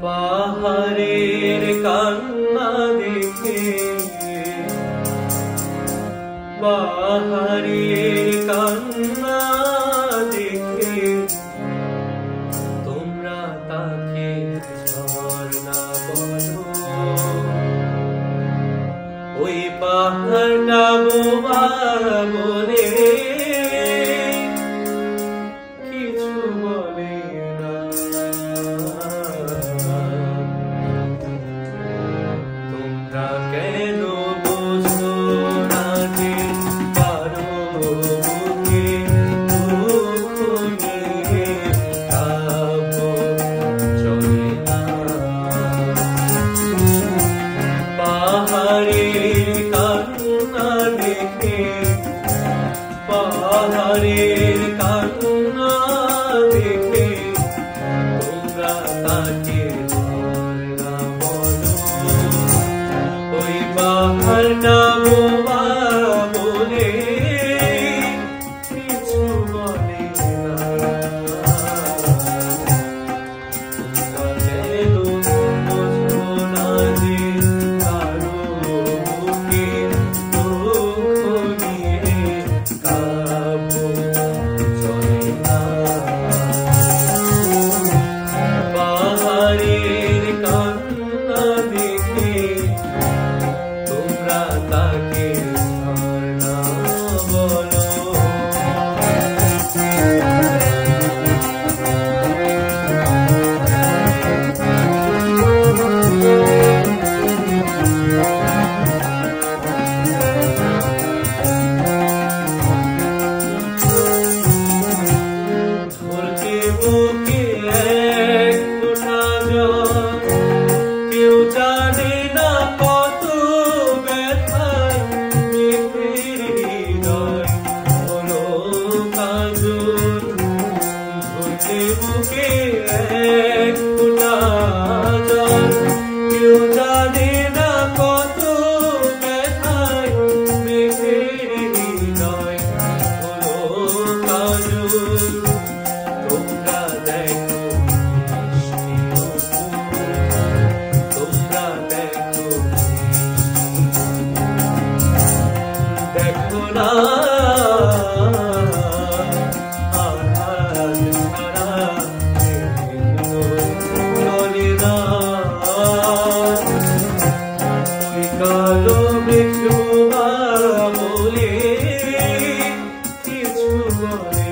পাহাড়ের কান্না দেখে, পাহাড়ের কান্না দেখে তোমরা তাকে ঝর্ণা বলো। ওই পাহাড়টা বোমা বলে কিছু বলে না। তোমরা কেন বুঝো না যে কারো মুখে দুঃখ নিয়ে কাব্য চলে না। পাহাড়ের কান্না দেখে, পাহাড়ের কান্না দেখে তোমরা তাকে ঝর্ণা বলো। ওই পাহাড়টা বোমা বলে কিছু বলে না। তোমরা কেন বোঝো না যে কারো মুখে দুঃখ নিয়ে কাব্য চলে না। পাহাড়ের কান্না দেখে তোমরা তাকে ঝর্ণা বলো। ধরতে বুকে এক ফোঁটা জল, কেউ জানে না কত ব্যথায় মেঘের হৃদয় হলো কাজল। ধরতে বুকে এক ফোঁটা জল, কেউ জানে না কত ব্যথায় মেঘের হৃদয় হলো কাজল। তোমরা দেখো মিষ্টি অপুর, তোমরা দেখো দেখো না আধার ছাড়া চলে না। ওই কালো মেঘ বলে কিছু বলে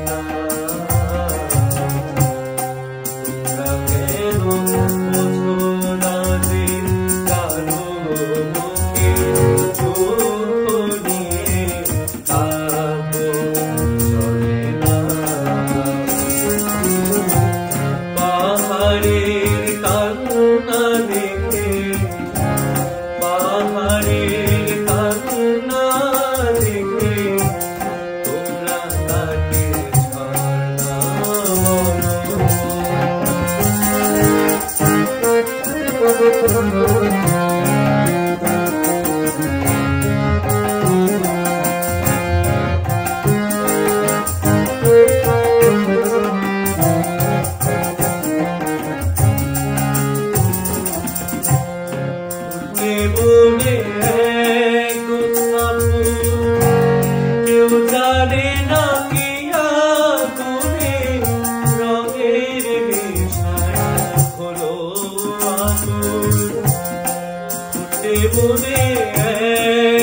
না। তোমরা কেন বোঝো না যে কারো মুখে দুঃখ নিয়ে কাব্য চলে না। পাহাড়ের কান্না দেখে, পাহাড়ের কান্না দেখে তোমরা তাকে ঝর্ণা বলো। বলে এক কথা কেউ জানে না কি আগুনে রঙের নেশায় হলো আগুন। বলে এক